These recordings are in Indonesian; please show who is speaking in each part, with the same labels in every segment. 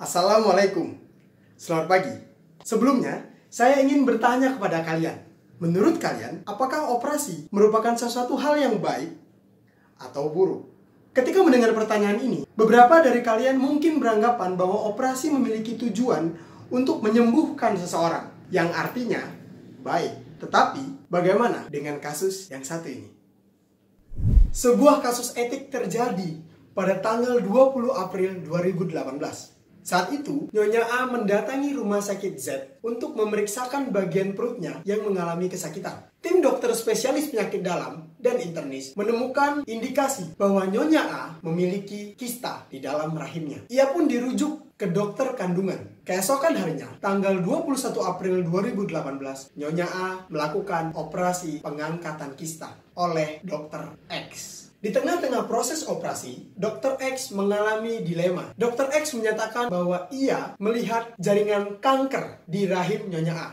Speaker 1: Assalamualaikum. Selamat pagi. Sebelumnya, saya ingin bertanya kepada kalian. Menurut kalian, apakah operasi merupakan sesuatu hal yang baik atau buruk? Ketika mendengar pertanyaan ini, beberapa dari kalian mungkin beranggapan bahwa operasi memiliki tujuan untuk menyembuhkan seseorang, yang artinya baik. Tetapi, bagaimana dengan kasus yang satu ini? Sebuah kasus etik terjadi pada tanggal 20 April 2018. Saat itu, Nyonya A mendatangi rumah sakit Z untuk memeriksakan bagian perutnya yang mengalami kesakitan. Tim dokter spesialis penyakit dalam dan internis menemukan indikasi bahwa Nyonya A memiliki kista di dalam rahimnya. Ia pun dirujuk ke dokter kandungan. Keesokan harinya, tanggal 21 April 2018, Nyonya A melakukan operasi pengangkatan kista oleh Dr. X. Di tengah-tengah proses operasi, Dr. X mengalami dilema. Dr. X menyatakan bahwa ia melihat jaringan kanker di rahim Nyonya A.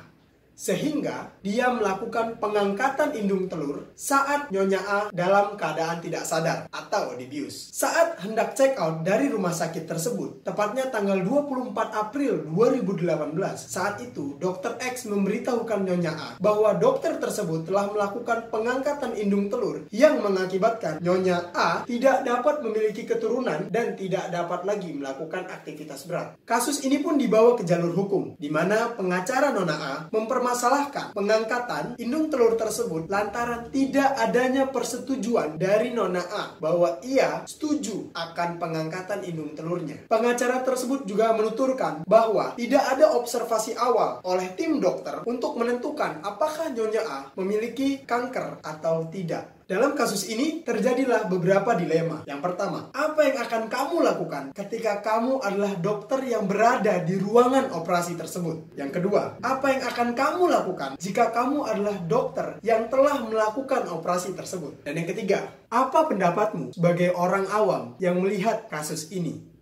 Speaker 1: Sehingga dia melakukan pengangkatan indung telur saat Nyonya A dalam keadaan tidak sadar atau dibius. Saat hendak check out dari rumah sakit tersebut, tepatnya tanggal 24 April 2018, saat itu Dr. X memberitahukan Nyonya A bahwa dokter tersebut telah melakukan pengangkatan indung telur yang mengakibatkan Nyonya A tidak dapat memiliki keturunan dan tidak dapat lagi melakukan aktivitas berat. Kasus ini pun dibawa ke jalur hukum, di mana pengacara Nona A mempermasalahkan pengangkatan indung telur tersebut lantaran tidak adanya persetujuan dari Nona A bahwa ia setuju akan pengangkatan indung telurnya. Pengacara tersebut juga menuturkan bahwa tidak ada observasi awal oleh tim dokter untuk menentukan apakah Nyonya A memiliki kanker atau tidak. Dalam kasus ini, terjadilah beberapa dilema. Yang pertama, apa yang akan kamu lakukan ketika kamu adalah dokter yang berada di ruangan operasi tersebut? Yang kedua, apa yang akan kamu lakukan jika kamu adalah dokter yang telah melakukan operasi tersebut? Dan yang ketiga, apa pendapatmu sebagai orang awam yang melihat kasus ini?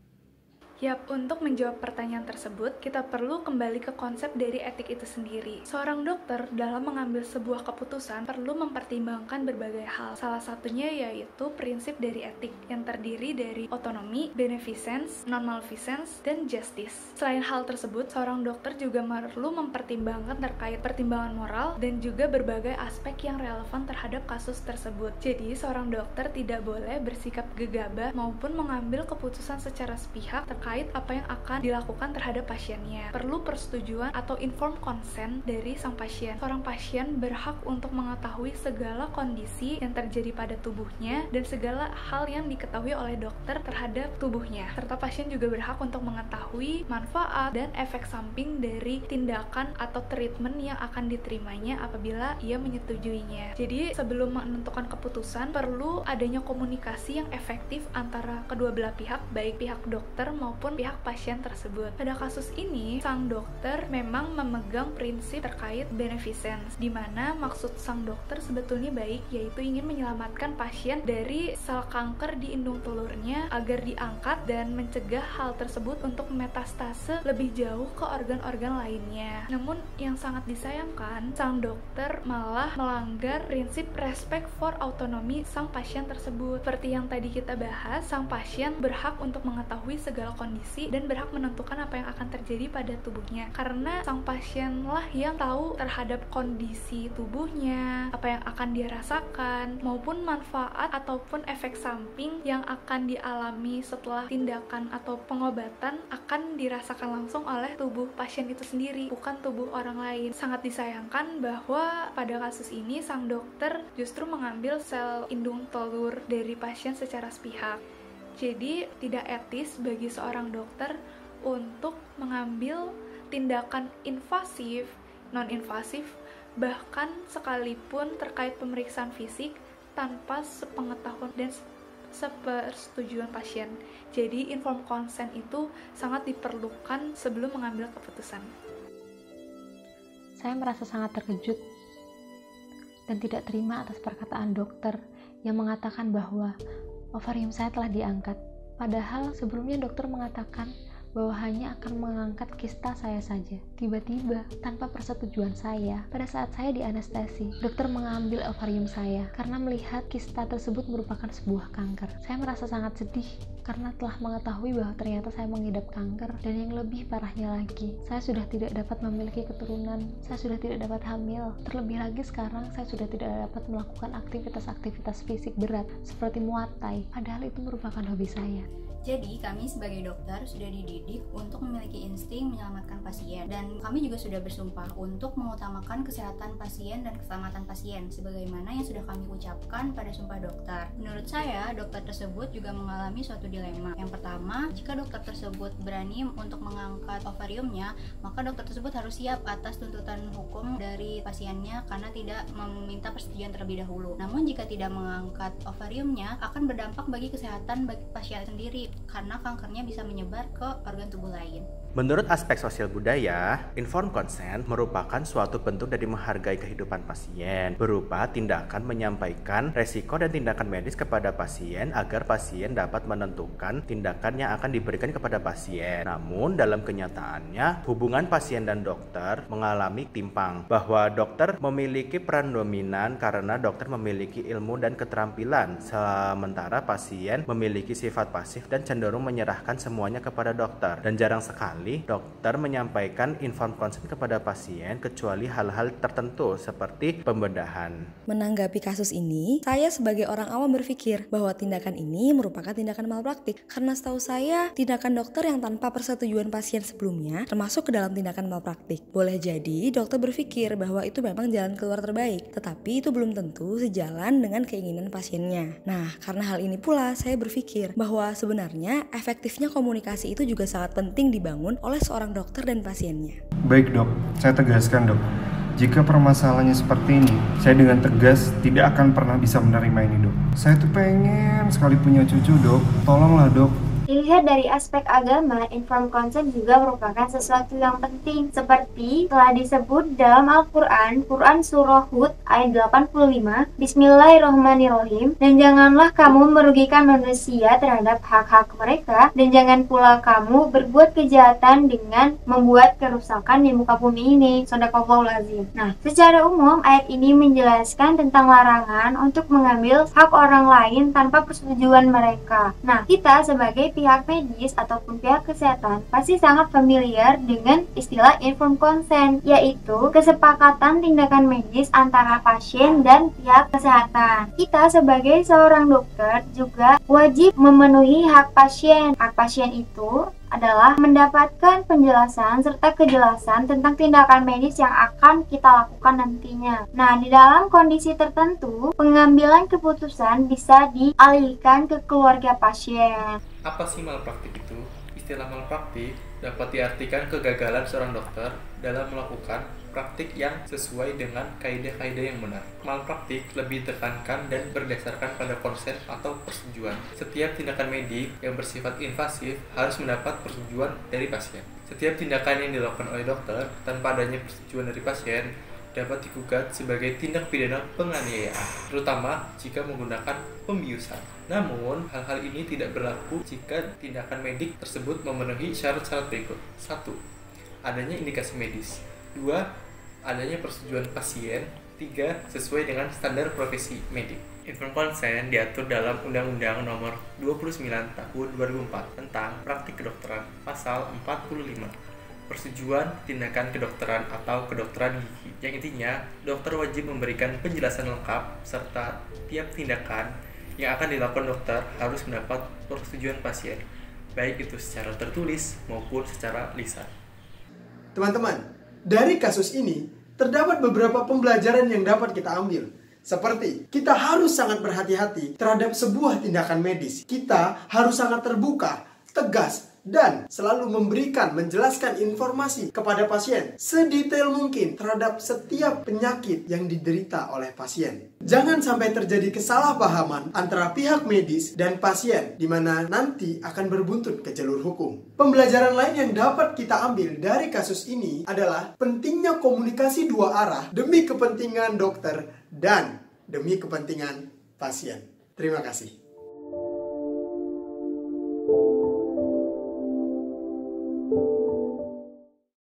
Speaker 2: Yap, untuk menjawab pertanyaan tersebut, kita perlu kembali ke konsep dari etik itu sendiri. Seorang dokter dalam mengambil sebuah keputusan perlu mempertimbangkan berbagai hal. Salah satunya yaitu prinsip dari etik yang terdiri dari otonomi, beneficence, non-malfeasance, dan justice. Selain hal tersebut, seorang dokter juga perlu mempertimbangkan terkait pertimbangan moral dan juga berbagai aspek yang relevan terhadap kasus tersebut. Jadi, seorang dokter tidak boleh bersikap gegabah maupun mengambil keputusan secara sepihak terkait apa yang akan dilakukan terhadap pasiennya. Perlu persetujuan atau informed consent dari sang pasien. Seorang pasien berhak untuk mengetahui segala kondisi yang terjadi pada tubuhnya dan segala hal yang diketahui oleh dokter terhadap tubuhnya. Serta pasien juga berhak untuk mengetahui manfaat dan efek samping dari tindakan atau treatment yang akan diterimanya apabila ia menyetujuinya. Jadi, sebelum menentukan keputusan, perlu adanya komunikasi yang efektif antara kedua belah pihak, baik pihak dokter maupun pihak pasien tersebut. Pada kasus ini, sang dokter memang memegang prinsip terkait beneficence, di mana maksud sang dokter sebetulnya baik, yaitu ingin menyelamatkan pasien dari sel kanker di indung telurnya agar diangkat dan mencegah hal tersebut untuk metastase lebih jauh ke organ-organ lainnya. Namun, yang sangat disayangkan, sang dokter malah melanggar prinsip respect for autonomy sang pasien tersebut. Seperti yang tadi kita bahas, sang pasien berhak untuk mengetahui segala kondisi dan berhak menentukan apa yang akan terjadi pada tubuhnya, karena sang pasienlah yang tahu terhadap kondisi tubuhnya, apa yang akan dia rasakan, maupun manfaat ataupun efek samping yang akan dialami setelah tindakan atau pengobatan akan dirasakan langsung oleh tubuh pasien itu sendiri, bukan tubuh orang lain. Sangat disayangkan bahwa pada kasus ini sang dokter justru mengambil sel indung telur dari pasien secara sepihak. Jadi, tidak etis bagi seorang dokter untuk mengambil tindakan invasif, non-invasif, bahkan sekalipun terkait pemeriksaan fisik tanpa sepengetahuan dan sepersetujuan pasien. Jadi, informed consent itu sangat diperlukan sebelum mengambil keputusan.
Speaker 3: Saya merasa sangat terkejut dan tidak terima atas perkataan dokter yang mengatakan bahwa ovarium saya telah diangkat. Padahal sebelumnya dokter mengatakan bahwa hanya akan mengangkat kista saya saja. Tiba-tiba, tanpa persetujuan saya, pada saat saya dianestesi, dokter mengambil ovarium saya karena melihat kista tersebut merupakan sebuah kanker. Saya merasa sangat sedih karena telah mengetahui bahwa ternyata saya mengidap kanker, dan yang lebih parahnya lagi, saya sudah tidak dapat memiliki keturunan, saya sudah tidak dapat hamil. Terlebih lagi sekarang saya sudah tidak dapat melakukan aktivitas-aktivitas fisik berat seperti muay thai, padahal itu merupakan hobi saya.
Speaker 4: Jadi, kami sebagai dokter sudah dididik untuk memiliki insting menyelamatkan pasien, dan kami juga sudah bersumpah untuk mengutamakan kesehatan pasien dan keselamatan pasien sebagaimana yang sudah kami ucapkan pada sumpah dokter. Menurut saya, dokter tersebut juga mengalami suatu dilema. Yang pertama, jika dokter tersebut berani untuk mengangkat ovariumnya, maka dokter tersebut harus siap atas tuntutan hukum dari pasiennya karena tidak meminta persetujuan terlebih dahulu. Namun jika tidak mengangkat ovariumnya, akan berdampak bagi kesehatan bagi pasien sendiri, karena kankernya bisa menyebar ke organ tubuh lain.
Speaker 5: Menurut aspek sosial budaya, informed consent merupakan suatu bentuk dari menghargai kehidupan pasien, berupa tindakan menyampaikan resiko dan tindakan medis kepada pasien agar pasien dapat menentukan tindakan yang akan diberikan kepada pasien. Namun, dalam kenyataannya, hubungan pasien dan dokter mengalami timpang, bahwa dokter memiliki peran dominan karena dokter memiliki ilmu dan keterampilan, sementara pasien memiliki sifat pasif dan cenderung menyerahkan semuanya kepada dokter. Dan jarang sekali dokter menyampaikan informed consent kepada pasien kecuali hal-hal tertentu seperti pembedahan.
Speaker 6: Menanggapi kasus ini, saya sebagai orang awam berpikir bahwa tindakan ini merupakan tindakan malpraktik, karena setahu saya tindakan dokter yang tanpa persetujuan pasien sebelumnya termasuk ke dalam tindakan malpraktik. Boleh jadi dokter berpikir bahwa itu memang jalan keluar terbaik, tetapi itu belum tentu sejalan dengan keinginan pasiennya. Nah, karena hal ini pula saya berpikir bahwa sebenarnya efektifnya komunikasi itu juga sangat penting dibangun oleh seorang dokter dan pasiennya.
Speaker 7: Baik dok, saya tegaskan dok, jika permasalahannya seperti ini, saya dengan tegas tidak akan pernah bisa menerima ini dok. Saya tuh pengen sekali punya cucu dok, tolonglah dok.
Speaker 8: Dilihat dari aspek agama, informed consent juga merupakan sesuatu yang penting, seperti telah disebut dalam Al-Quran, Quran Surah Hud ayat 85, Bismillahirrahmanirrahim, dan janganlah kamu merugikan manusia terhadap hak-hak mereka, dan jangan pula kamu berbuat kejahatan dengan membuat kerusakan di muka bumi ini. Shadaqallahul Azim. Nah, secara umum ayat ini menjelaskan tentang larangan untuk mengambil hak orang lain tanpa persetujuan mereka. Nah, kita sebagai pihak medis ataupun pihak kesehatan pasti sangat familiar dengan istilah informed consent, yaitu kesepakatan tindakan medis antara pasien dan pihak kesehatan. Kita sebagai seorang dokter juga wajib memenuhi hak pasien. Hak pasien itu adalah mendapatkan penjelasan serta kejelasan tentang tindakan medis yang akan kita lakukan nantinya. Nah, di dalam kondisi tertentu, pengambilan keputusan bisa dialihkan ke keluarga pasien.
Speaker 9: Apa sih malpraktik itu? Istilah malpraktik dapat diartikan kegagalan seorang dokter dalam melakukan praktik yang sesuai dengan kaidah-kaidah yang benar. Malpraktik lebih ditekankan dan berdasarkan pada konsen atau persetujuan. Setiap tindakan medik yang bersifat invasif harus mendapat persetujuan dari pasien. Setiap tindakan yang dilakukan oleh dokter tanpa adanya persetujuan dari pasien dapat digugat sebagai tindak pidana penganiayaan, terutama jika menggunakan pembiusan. Namun, hal-hal ini tidak berlaku jika tindakan medik tersebut memenuhi syarat-syarat berikut. 1. Adanya indikasi medis. 2. Adanya persetujuan pasien. 3. Sesuai dengan standar profesi medik. Informed consent diatur dalam Undang-Undang Nomor 29 Tahun 2004 tentang Praktik Kedokteran, Pasal 45. Persetujuan tindakan kedokteran atau kedokteran gigi, yang intinya dokter wajib memberikan penjelasan lengkap serta tiap tindakan yang akan dilakukan dokter harus mendapat persetujuan pasien, baik itu secara tertulis maupun secara lisan.
Speaker 1: Teman-teman, dari kasus ini terdapat beberapa pembelajaran yang dapat kita ambil. Seperti, kita harus sangat berhati-hati terhadap sebuah tindakan medis. Kita harus sangat terbuka, tegas, dan selalu menjelaskan informasi kepada pasien sedetail mungkin terhadap setiap penyakit yang diderita oleh pasien. Jangan sampai terjadi kesalahpahaman antara pihak medis dan pasien, di mana nanti akan berbuntut ke jalur hukum. Pembelajaran lain yang dapat kita ambil dari kasus ini adalah pentingnya komunikasi dua arah demi kepentingan dokter dan demi kepentingan pasien. Terima kasih.